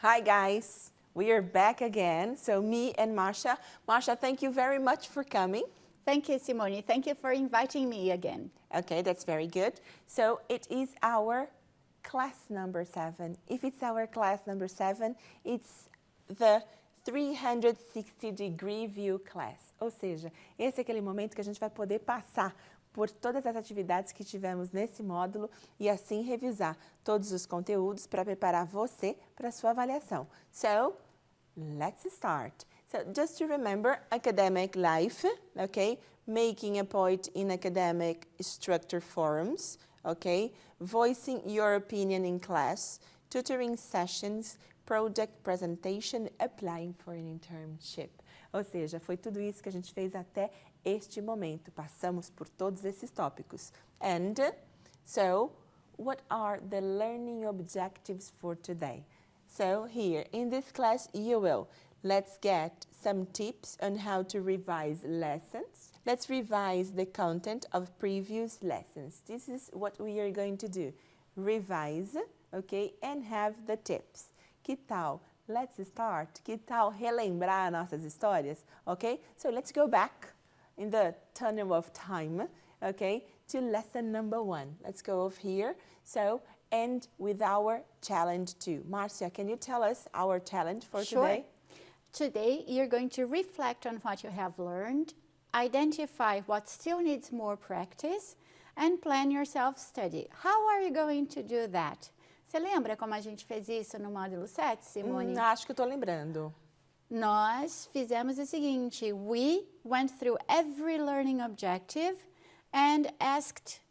Hi guys, we are back again. So me and Márcia. Márcia, thank you very much for coming. Thank you, Simone. Thank you for inviting me again. Okay, that's very good. So it is our class number 7. If it's our class number 7, it's the 360-degree view class. Ou seja, esse é aquele momento que a gente vai poder passar por todas as atividades que tivemos nesse módulo e assim revisar todos os conteúdos para preparar você para a sua avaliação. So, let's start. So, just to remember academic life, okay? Making a point in academic structure forums, okay? Voicing your opinion in class, tutoring sessions, project presentation, applying for an internship. Ou seja, foi tudo isso que a gente fez até este momento. Passamos por todos esses tópicos. And so, what are the learning objectives for today? So here, in this class, you will. Let's get some tips on how to revise lessons. Let's revise the content of previous lessons. This is what we are going to do. Revise, okay, and have the tips. Que tal? Let's start. Que tal relembrar nossas histórias? Okay, so let's go back in the tunnel of time, okay, to lesson number 1. Let's go over here. So, and with our challenge 2. Márcia, can you tell us our challenge for today? Today, you're going to reflect on what you have learned, identify what still needs more practice, and plan your self-study. How are you going to do that? Você lembra como a gente fez isso no módulo 7, Simone? Acho que eu estou lembrando. Nós fizemos o seguinte, we went through every learning objective and asked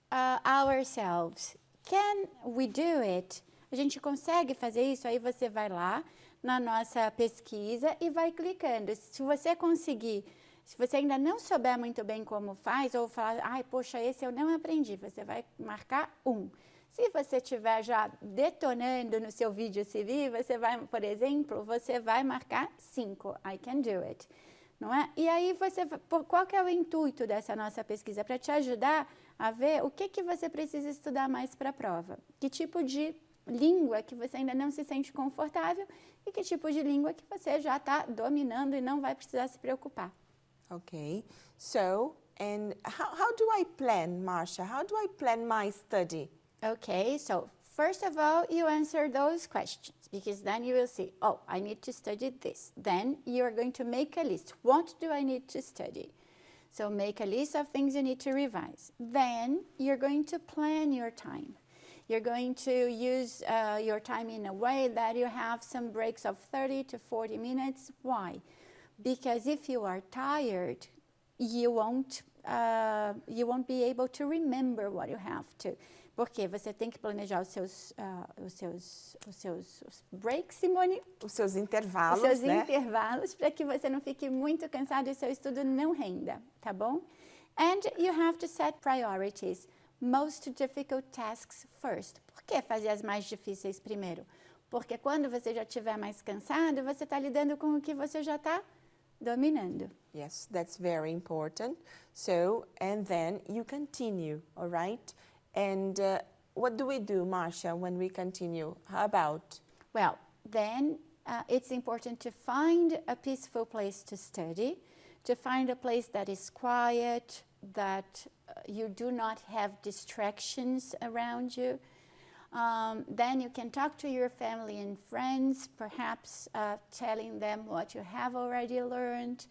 ourselves, can we do it? A gente consegue fazer isso? Aí você vai lá na nossa pesquisa e vai clicando. Se você conseguir, se você ainda não souber muito bem como faz, ou falar, ai, poxa, esse eu não aprendi, você vai marcar 1. Se você estiver já detonando no seu vídeo CV, você vai, por exemplo, você vai marcar 5. I can do it. Não é? E aí, qual que é o intuito dessa nossa pesquisa? Para te ajudar a ver o que você precisa estudar mais para a prova. Que tipo de língua que você ainda não se sente confortável e que tipo de língua que você já está dominando e não vai precisar se preocupar. Okay, so, and how do I plan, Márcia? How do I plan my study? Okay, so first of all, you answer those questions because then you will see, oh, I need to study this. Then you are going to make a list. What do I need to study? So make a list of things you need to revise. Then you're going to plan your time. You're going to use your time in a way that you have some breaks of 30 to 40 minutes. Why? Because if you are tired, you won't be able to remember what you have to. Porque você tem que planejar os seus breaks, Simone? Os seus intervalos, Os seus né? intervalos, para que você não fique muito cansado e o seu estudo não renda, tá bom? And you have to set priorities. Most difficult tasks first. Por que fazer as mais difíceis primeiro? Porque quando você já estiver mais cansado, você está lidando com o que você já está dominando. Yes, that's very important. So, and then you continue, all right? And what do we do, Márcia, when we continue? How about? Well, then it's important to find a peaceful place to study, to find a place that is quiet, that you do not have distractions around you. Then you can talk to your family and friends, perhaps telling them what you have already learned,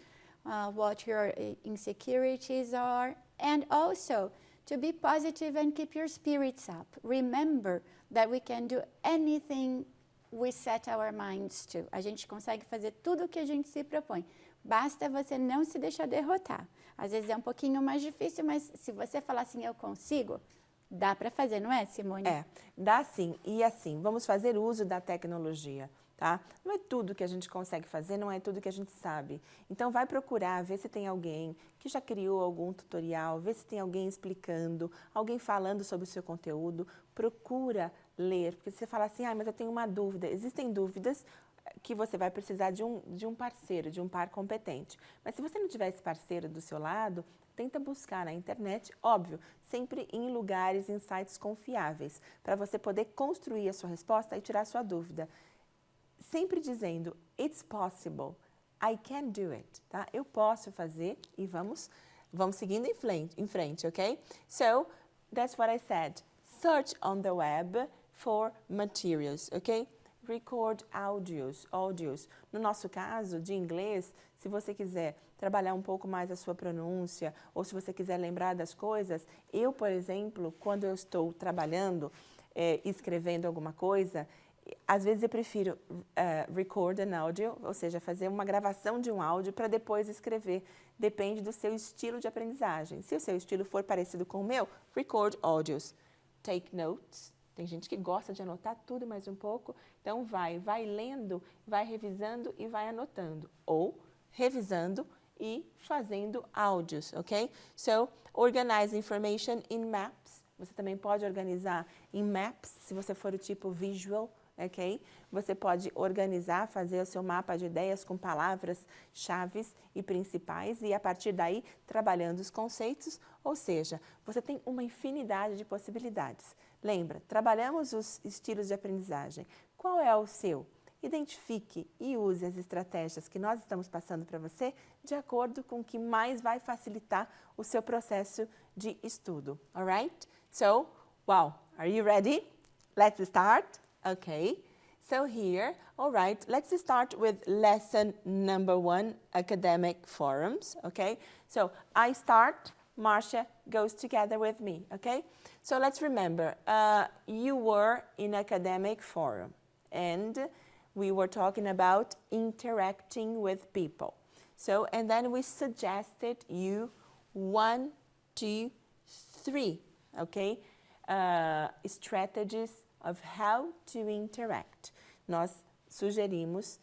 what your insecurities are, and also to be positive and keep your spirits up. Remember that we can do anything we set our minds to. A gente consegue fazer tudo o que a gente se propõe. Basta você não se deixar derrotar. Às vezes é um pouquinho mais difícil, mas se você falar assim, eu consigo, dá para fazer, não é, Simone? É, dá sim. E assim, vamos fazer uso da tecnologia, tá? Não é tudo que a gente consegue fazer, não é tudo que a gente sabe. Então vai procurar, ver se tem alguém que já criou algum tutorial, ver se tem alguém explicando, alguém falando sobre o seu conteúdo. Procura ler, porque se você fala assim, mas eu tenho uma dúvida. Existem dúvidas que você vai precisar de um parceiro, de um par competente. Mas se você não tiver esse parceiro do seu lado, tenta buscar na internet, óbvio, sempre em lugares, em sites confiáveis, para você poder construir a sua resposta e tirar a sua dúvida. sempre dizendo, it's possible, I can do it, tá? Eu posso fazer e vamos seguindo em frente, ok? So, that's what I said. Search on the web for materials, ok? Record audios. No nosso caso, de inglês, se você quiser trabalhar um pouco mais a sua pronúncia, ou se você quiser lembrar das coisas, eu, por exemplo, quando eu estou trabalhando, escrevendo alguma coisa, às vezes eu prefiro record an audio, ou seja, fazer uma gravação de um áudio para depois escrever. Depende do seu estilo de aprendizagem. Se o seu estilo for parecido com o meu, record audios. Take notes. Tem gente que gosta de anotar tudo mais um pouco. Então, vai lendo, vai revisando e vai anotando. Ou revisando e fazendo áudios, ok? So, organize information in maps. Você também pode organizar em maps, se você for o tipo visual, ok? Você pode organizar, fazer o seu mapa de ideias com palavras-chave e principais e, a partir daí, trabalhando os conceitos, ou seja, você tem uma infinidade de possibilidades. Lembra, trabalhamos os estilos de aprendizagem. Qual é o seu? Identifique e use as estratégias que nós estamos passando para você de acordo com o que mais vai facilitar o seu processo de estudo. Alright? So, wow, are you ready? Let's start. Okay. So here, alright, let's start with lesson number 1, academic forums. Okay. So I start, Márcia goes together with me. Okay. So let's remember, you were in academic forum and we were talking about interacting with people. So, and then we suggested you 1, 2, 3, okay, strategies of how to interact. Nós sugerimos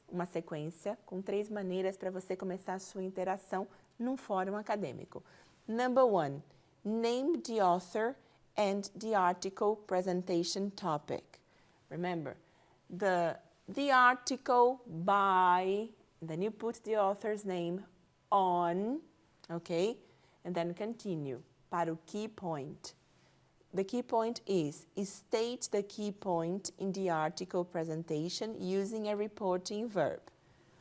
uma sequência com 3 maneiras para você começar a sua interação num fórum acadêmico. Number 1, name the author and the article presentation topic. Remember, the article by, then you put the author's name on, okay, and then continue para o key point. The key point is state the key point in the article presentation using a reporting verb.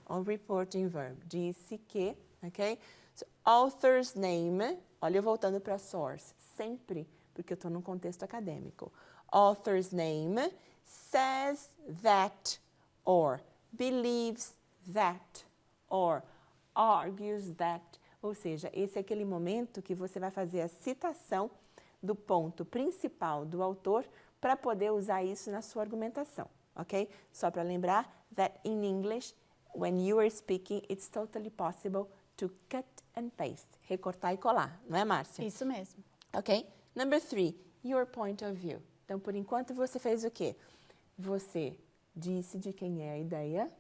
Or reporting verb, disse que, okay? So, author's name, olha eu voltando para source, sempre, porque eu estou num contexto acadêmico. Author's name, says that, or believes that, or argues that. Ou seja, esse é aquele momento que você vai fazer a citação do ponto principal do autor para poder usar isso na sua argumentação, ok? Só para lembrar that in English, when you are speaking, it's totally possible to cut and paste, recortar e colar, não é, Márcia? Isso mesmo. Ok? Number 3, your point of view. Então, por enquanto, você fez o quê? Você disse de quem é a ideia,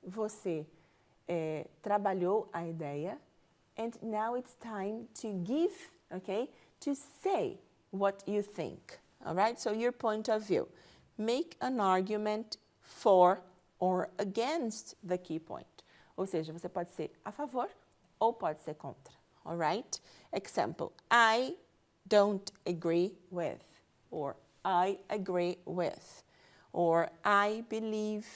você trabalhou a ideia, and now it's time to give, okay, to say what you think, all right? So your point of view. Make an argument for or against the key point. Ou seja, você pode ser a favor ou pode ser contra, all right? Example, I don't agree with, or I agree with, or I believe,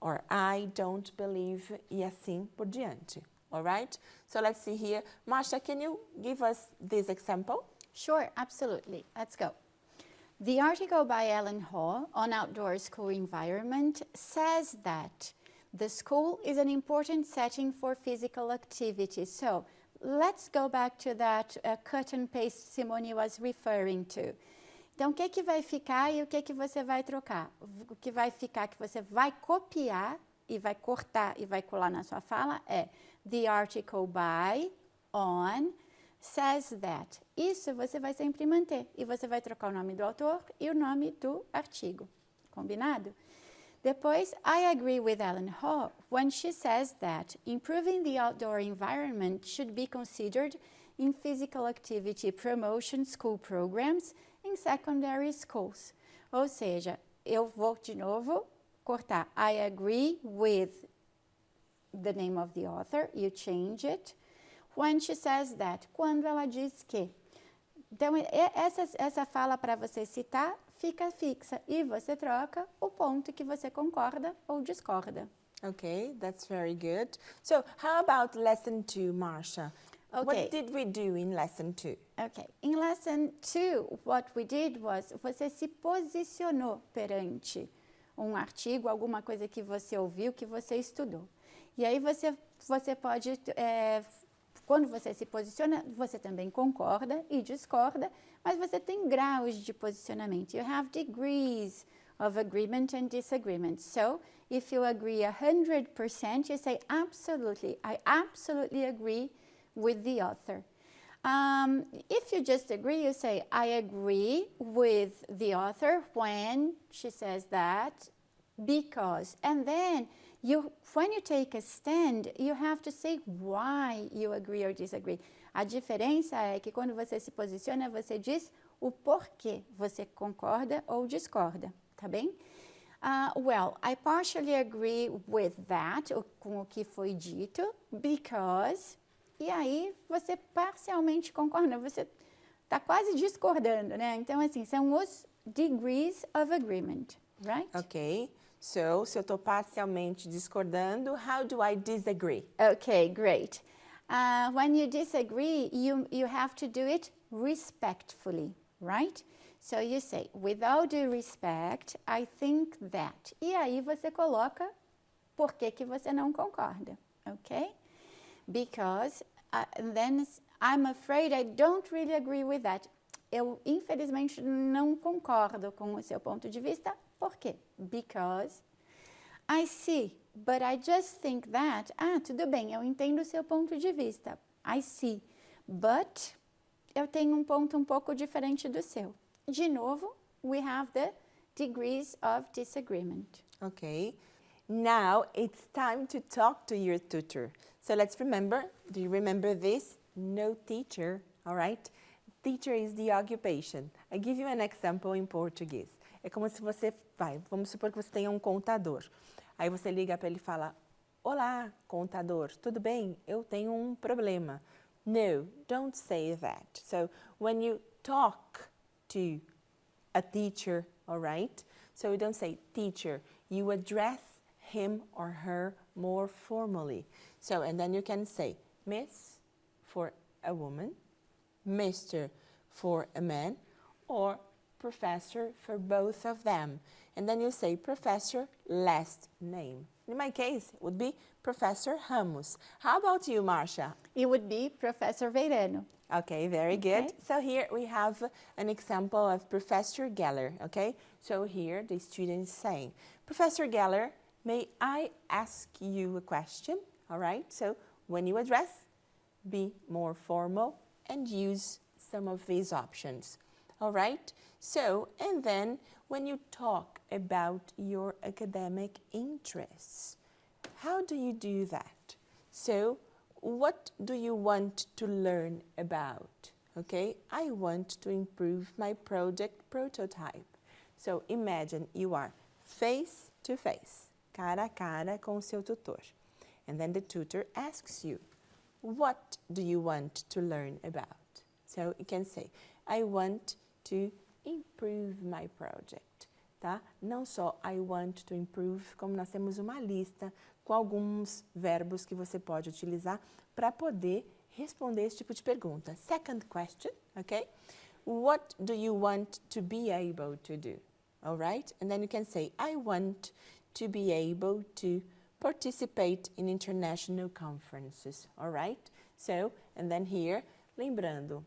or I don't believe, e assim por diante, all right? So let's see here. Márcia, can you give us this example? Sure, absolutely. Let's go. The article by Ellen Hall on outdoor school environment says that the school is an important setting for physical activity. So let's go back to that cut and paste Simone was referring to. Então, o que vai ficar e o que você vai trocar? O que vai ficar que você vai copiar e vai cortar e vai colar na sua fala é the article by, on, says that. Isso você vai sempre manter. E você vai trocar o nome do autor e o nome do artigo. Combinado? Depois, I agree with Ellen Hall when she says that improving the outdoor environment should be considered in physical activity promotion school programs in secondary schools. Ou seja, eu vou de novo cortar. I agree with the name of the author. You change it. When she says that, quando ela diz que Então, essa fala para você citar fica fixa e você troca o ponto que você concorda ou discorda. Okay, that's very good. So, how about lesson 2, Márcia? Okay. What did we do in lesson 2? Okay, in lesson 2, what we did was, você se posicionou perante um artigo, alguma coisa que você ouviu, que você estudou. E aí você pode, quando você se posiciona, você também concorda e discorda, mas você tem graus de posicionamento. You have degrees of agreement and disagreement. So, if you agree 100%, you say, absolutely, I absolutely agree with the author. If you just agree, you say, I agree with the author when she says that, because. And then, when you take a stand, you have to say why you agree or disagree. A diferença é que quando você se posiciona, você diz o porquê você concorda ou discorda, tá bem? Well, I partially agree with that, com o que foi dito, because... E aí, você parcialmente concorda, você está quase discordando, né? Então, assim, são os degrees of agreement, right? Okay, so se eu estou parcialmente discordando, how do I disagree? Okay, great. When you disagree, you have to do it respectfully, right? So you say, with all due respect, I think that. E aí você coloca por que você não concorda, ok? Because then I'm afraid I don't really agree with that. Eu, infelizmente, não concordo com o seu ponto de vista. Por quê? Because I see, but I just think that... tudo bem, eu entendo o seu ponto de vista. I see, but eu tenho um ponto um pouco diferente do seu. De novo, we have the degrees of disagreement. Okay. Now it's time to talk to your tutor. So let's remember, do you remember this? No teacher, all right? Teacher is the occupation. I give you an example in Portuguese. É como se você vamos supor que você tenha um contador. Aí você liga para ele e fala, olá, contador, tudo bem? Eu tenho um problema. No, don't say that. So when you talk to a teacher, all right? So you don't say teacher, you address him or her more formally. So, and then you can say Miss for a woman, Mr. for a man, or Professor for both of them. And then you say Professor last name. In my case, it would be Professor Ramos. How about you, Márcia? It would be Professor Veirano. Okay, very good. So here we have an example of Professor Geller, okay? So here the student is saying, Professor Geller, may I ask you a question? All right, so when you address, be more formal and use some of these options. All right, so, and then when you talk about your academic interests, how do you do that? So, what do you want to learn about? Okay, I want to improve my project prototype. So, imagine you are face to face, cara a cara com o seu tutor. And then the tutor asks you, what do you want to learn about? So you can say, I want to improve my project, tá? Não só I want to improve, como nós temos uma lista com alguns verbos que você pode utilizar para poder responder esse tipo de pergunta. Second question, okay? What do you want to be able to do? All right? And then you can say, I want to be able to participate in international conferences, all right? So, and then here, lembrando,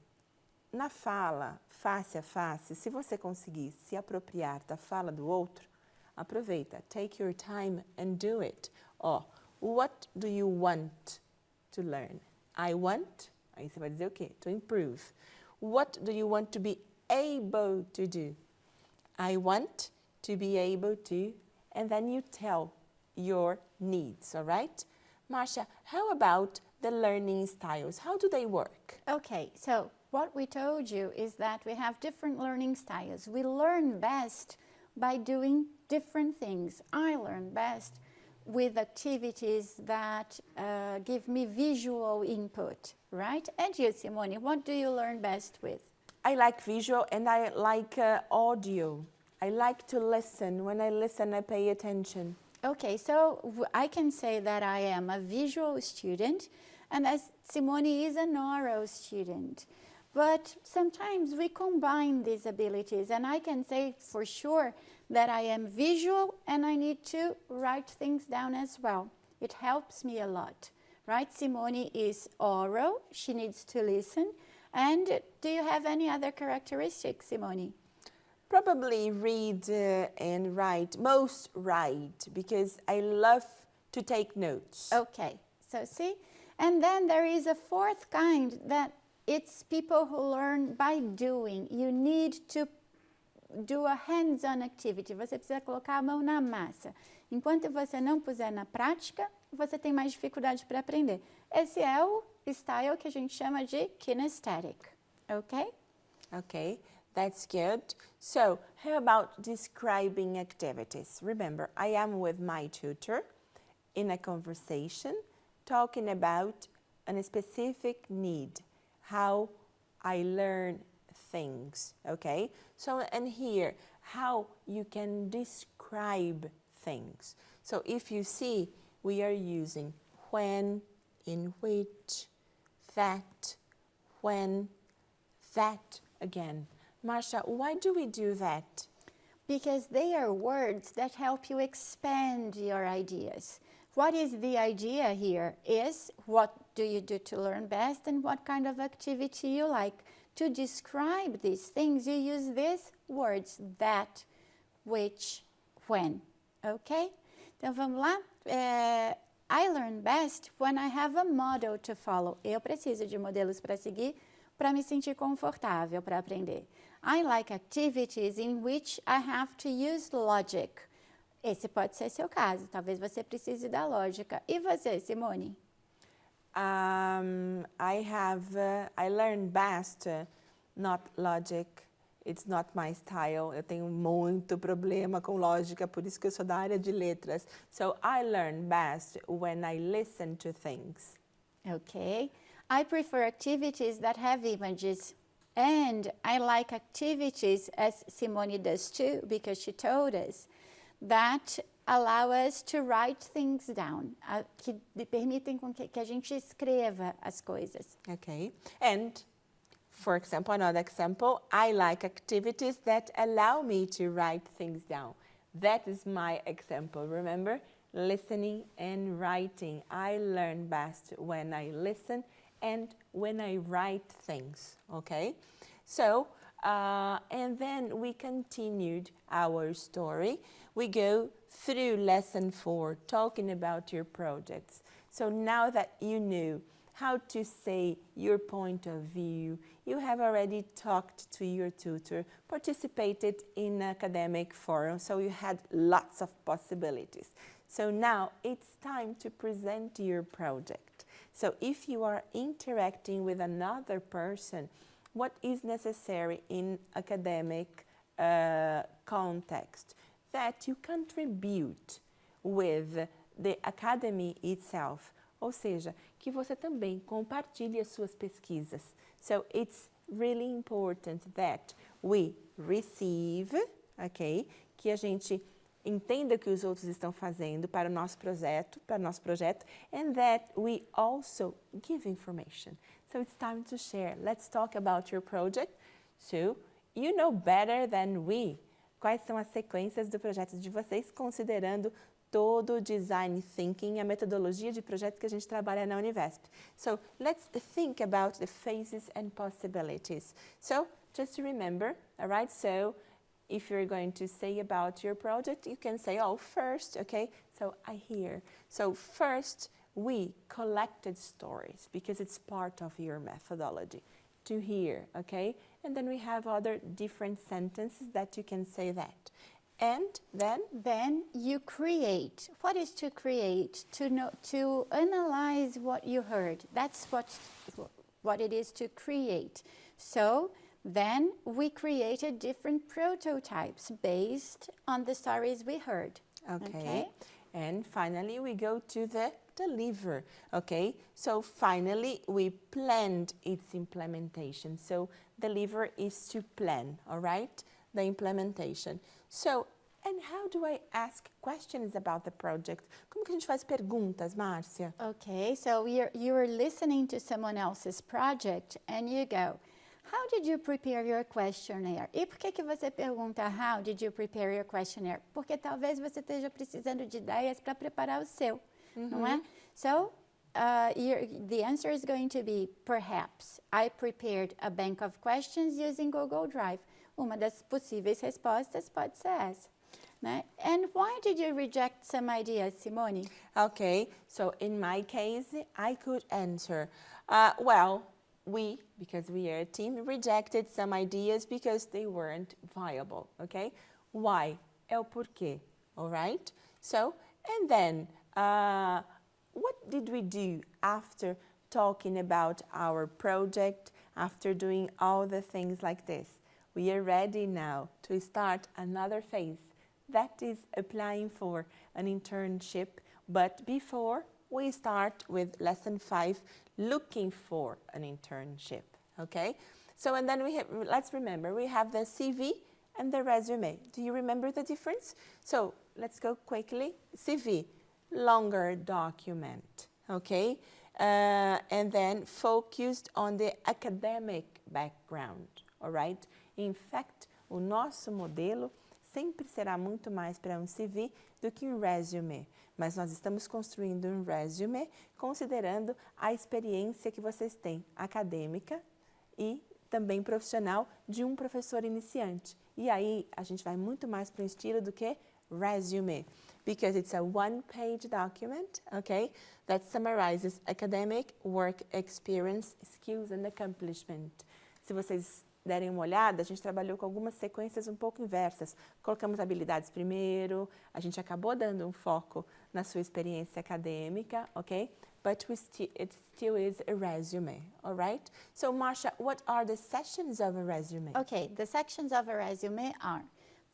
na fala face a face, se você conseguir se apropriar da fala do outro, aproveita, take your time and do it. What do you want to learn? I want, aí você vai dizer o quê? To improve. What do you want to be able to do? I want to be able to, and then you tell your needs, all right? Márcia, how about the learning styles? How do they work? Okay, so what we told you is that we have different learning styles. We learn best by doing different things. I learn best with activities that give me visual input, right? And you, Simone, what do you learn best with? I like visual and I like audio. I like to listen. When I listen, I pay attention. Okay, so I can say that I am a visual student, and as Simone is an oral student. But sometimes we combine these abilities, and I can say for sure that I am visual and I need to write things down as well. It helps me a lot, right? Simone is oral, she needs to listen. And do you have any other characteristics, Simone? Probably read and write, most write, because I love to take notes. Okay, so see? And then there is a fourth kind that it's people who learn by doing. You need to do a hands-on activity. Você precisa colocar a mão na massa. Enquanto você não puser na prática, você tem mais dificuldade para aprender. Esse é o style que a gente chama de kinesthetic, ok? Okay, that's good. So, how about describing activities? Remember, I am with my tutor in a conversation talking about a specific need, how I learn things, okay? So, and here, how you can describe things. So, if you see, we are using when, in which, that, when, that again. Márcia, why do we do that? Because they are words that help you expand your ideas. What is the idea here is what do you do to learn best and what kind of activity you like. To describe these things, you use these words, that, which, when, okay? Então vamos lá? I learn best when I have a model to follow. Eu preciso de modelos para seguir para me sentir confortável para aprender. I like activities in which I have to use logic. Esse pode ser seu caso, talvez você precise da lógica. E você, Simone? I learn best, not logic. It's not my style. Eu tenho muito problema com lógica, por isso que eu sou da área de letras. So I learn best when I listen to things. Okay. I prefer activities that have images. And I like activities, as Simone does too, because she told us, that allow us to write things down, que permitem que a gente escreva as coisas. Okay. And, for example, another example, I like activities that allow me to write things down. That is my example, remember? Listening and writing. I learn best when I listen and when I write things, okay? So, and then we continued our story. We go through lesson 4, talking about your projects. So now that you know how to say your point of view, you have already talked to your tutor, participated in academic forum, so you had lots of possibilities. So now it's time to present your project. So if you are interacting with another person, what is necessary in academic context? That you contribute with the academy itself. Ou seja, que você também compartilhe as suas pesquisas. So it's really important that we receive, okay? Que a gente entenda o que os outros estão fazendo para o nosso projeto, and that we also give information. So it's time to share. Let's talk about your project. So you know better than we. Quais são as sequências do projeto de vocês, considerando todo o design thinking, a metodologia de projeto que a gente trabalha na Univesp. So let's think about the phases and possibilities. So just to remember, all right? So if you're going to say about your project, you can say, oh, first, okay? So I hear. So first, we collected stories because it's part of your methodology to hear, okay? And then we have other different sentences that you can say that. And then? Then you create. What is to create? To analyze what you heard. That's what it is to create. So then we created different prototypes based on the stories we heard. Okay. And finally, we go to the deliver, okay? So finally, we planned its implementation. So deliver is to plan, all right? The implementation. So, and how do I ask questions about the project? Como que a gente faz perguntas, Márcia? Okay, so you're listening to someone else's project and you go, how did you prepare your questionnaire? E por que você pergunta how did you prepare your questionnaire? Porque talvez você esteja precisando de ideias para preparar o seu, não é? So, the answer is going to be, perhaps, I prepared a bank of questions using Google Drive. Uma das possíveis respostas pode ser essa. Né? And why did you reject some ideas, Simone? Okay, so in my case, I could answer, because we are a team, rejected some ideas because they weren't viable, okay? Why? É o porquê, all right? So, and then, what did we do after talking about our project, after doing all the things like this? We are ready now to start another phase. That is applying for an internship, but before we start with lesson 5, looking for an internship, okay? So, and then let's remember, we have the CV and the resume. Do you remember the difference? So, let's go quickly. CV, longer document, okay? And then focused on the academic background, all right? In fact, o nosso modelo sempre será muito mais para um CV do que um resume. Mas nós estamos construindo um resume considerando a experiência que vocês têm acadêmica e também profissional de um professor iniciante. E aí a gente vai muito mais para o estilo do que resume, because it's a one-page document, okay, that summarizes academic, work experience, skills and accomplishment. Se vocês derem uma olhada, a gente trabalhou com algumas sequências um pouco inversas. Colocamos habilidades primeiro, a gente acabou dando um foco na sua experiência acadêmica, ok? But it still is a resume, all right? So, Márcia, what are the sections of a resume? Okay, the sections of a resume are,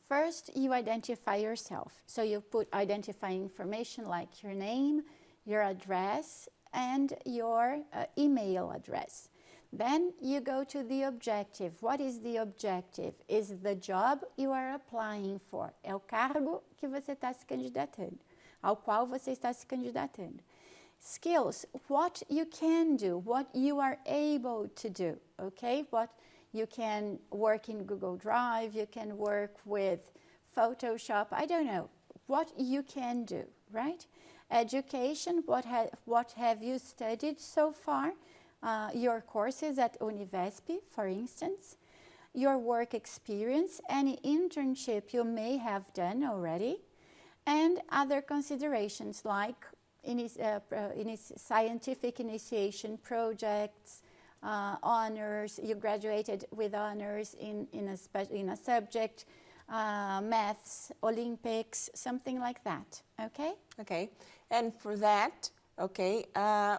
first, you identify yourself. So you put identifying information like your name, your address, and your email address. Then you go to the objective. What is the objective? Is the job you are applying for. É o cargo que você está se candidatando, ao qual você está se candidatando. Skills, what you can do, what you are able to do, okay? What you can work in Google Drive, you can work with Photoshop, I don't know. What you can do, right? Education, what have you studied so far? Your courses at Univesp, for instance, your work experience, any internship you may have done already, and other considerations like scientific initiation projects, honors, you graduated with honors in a subject, maths, Olympics, something like that, okay? Okay, and for that, okay,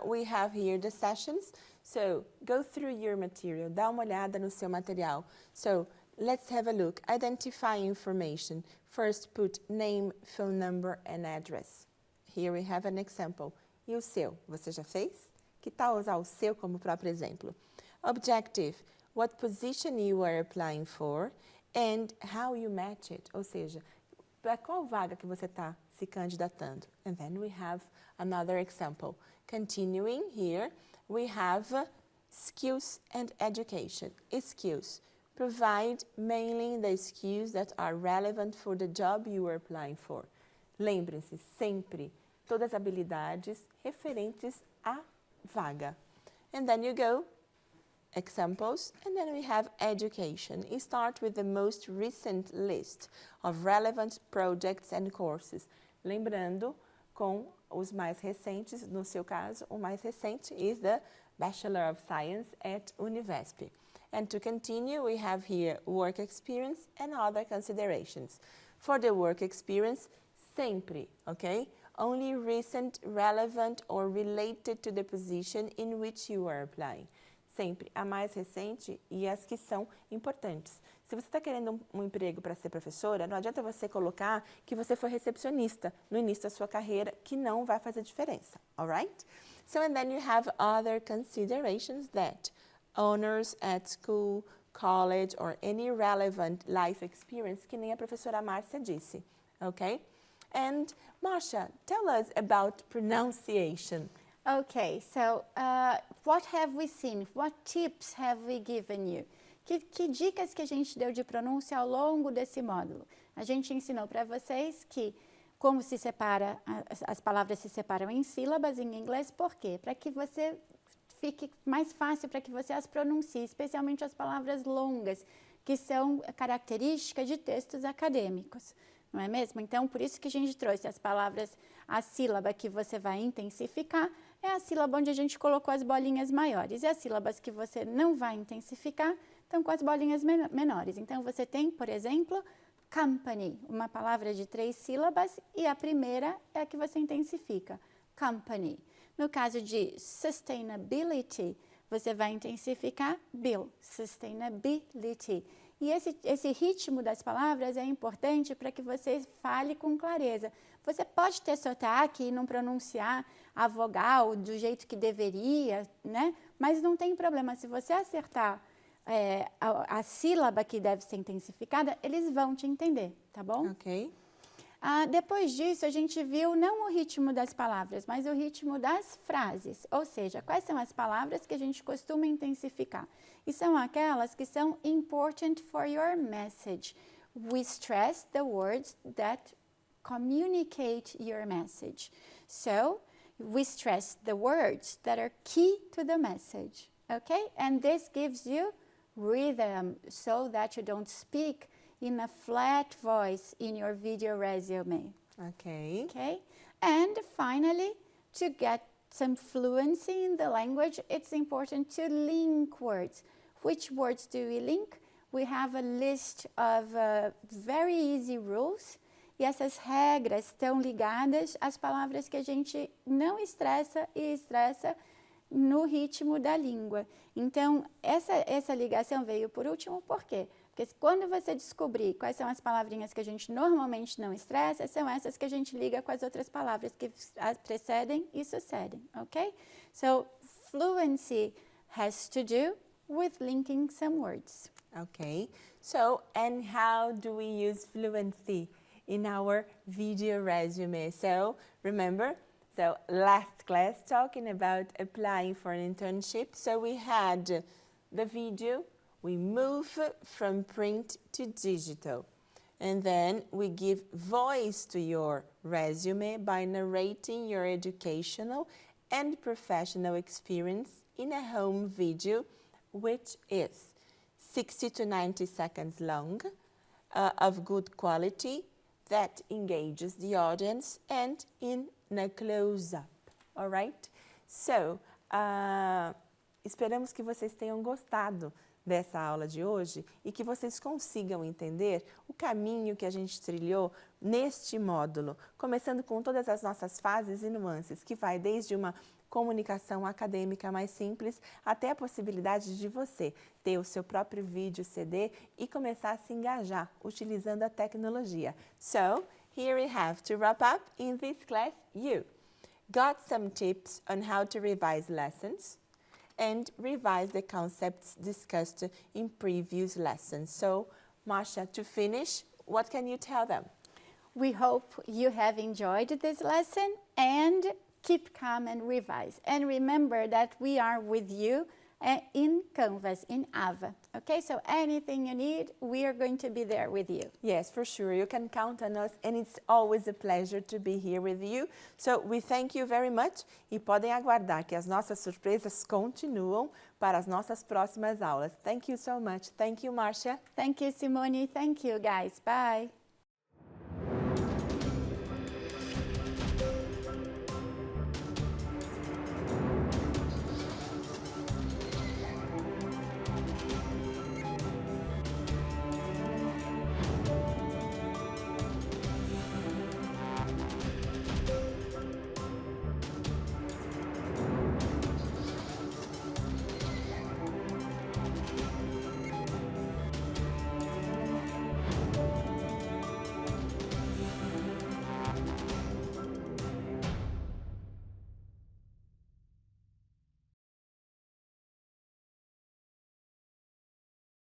we have here the sessions. So, go through your material, dá uma olhada no seu material. So, let's have a look. Identify information. First, put name, phone number, and address. Here we have an example. E o seu? Você já fez? Que tal usar o seu como próprio exemplo? Objective. What position you are applying for and how you match it. Ou seja, para qual vaga que você está se candidatando? And then we have another example. Continuing here, we have skills and education. Skills. Provide mainly the skills that are relevant for the job you are applying for. Lembrem-se sempre, todas as habilidades referentes à vaga. And then you go, examples, and then we have education. You start with the most recent list of relevant projects and courses. Lembrando, com os mais recentes, no seu caso, o mais recente is the Bachelor of Science at Univesp. And to continue, we have here work experience and other considerations. For the work experience, sempre, okay? Only recent, relevant, or related to the position in which you are applying. sempre a mais recente e as que são importantes. Se você está querendo um emprego para ser professora, não adianta você colocar que você foi recepcionista no início da sua carreira, que não vai fazer diferença, alright? So, and then you have other considerations that honors at school, college, or any relevant life experience, que nem a professora Márcia disse, okay? And Márcia, tell us about pronunciation. Okay, so what have we seen? What tips have we given you? Que dicas que a gente deu de pronúncia ao longo desse módulo? A gente ensinou para vocês que como se separa, as palavras se separam em sílabas em inglês, por quê? Para que você fique mais fácil para que você as pronuncie, especialmente as palavras longas, que são características de textos acadêmicos, não é mesmo? Então, por isso que a gente trouxe as palavras, a sílaba que você vai intensificar é a sílaba onde a gente colocou as bolinhas maiores, e as sílabas que você não vai intensificar estão com as bolinhas menores. Então, você tem, por exemplo, company, uma palavra de 3 sílabas, e a primeira é a que você intensifica, company. No caso de sustainability, você vai intensificar bill, sustainability. E esse ritmo das palavras é importante para que você fale com clareza. Você pode ter sotaque e não pronunciar a vogal do jeito que deveria, né? Mas não tem problema, se você acertar a sílaba que deve ser intensificada, eles vão te entender, tá bom? Ok. Depois disso, a gente viu não o ritmo das palavras, mas o ritmo das frases. Ou seja, quais são as palavras que a gente costuma intensificar? E são aquelas que são important for your message. We stress the words that communicate your message. So, we stress the words that are key to the message. Okay? And this gives you rhythm so that you don't speak in a flat voice in your video resume. Okay. Okay? And finally, to get some fluency in the language, it's important to link words. Which words do we link? We have a list of very easy rules. E essas regras estão ligadas às palavras que a gente não estressa e estressa no ritmo da língua. Então, essa ligação veio por último, por quê? Porque quando você descobrir quais são as palavrinhas que a gente normalmente não estressa, são essas que a gente liga com as outras palavras que as precedem e sucedem, ok? So, fluency has to do with linking some words. Okay. So, and how do we use fluency in our video resume? So, remember, so last class talking about applying for an internship. So, we had the video. We move from print to digital, and then we give voice to your resume by narrating your educational and professional experience in a home video, which is 60 to 90 seconds long, of good quality, that engages the audience and in a close-up, all right? So, esperamos que vocês tenham gostado dessa aula de hoje e que vocês consigam entender o caminho que a gente trilhou neste módulo, começando com todas as nossas fases e nuances, que vai desde uma comunicação acadêmica mais simples até a possibilidade de você ter o seu próprio vídeo CD e começar a se engajar utilizando a tecnologia. So, here we have to wrap up in this class. You got some tips on how to revise lessons and revise the concepts discussed in previous lessons. So, Márcia, to finish, what can you tell them? We hope you have enjoyed this lesson and keep calm and revise. And remember that we are with you in Canvas, in Ava. Okay, so anything you need, we are going to be there with you. Yes, for sure. You can count on us, and it's always a pleasure to be here with you. So we thank you very much e podem aguardar que as nossas surpresas continuam para as nossas próximas aulas. Thank you so much. Thank you, Márcia. Thank you, Simone. Thank you, guys. Bye.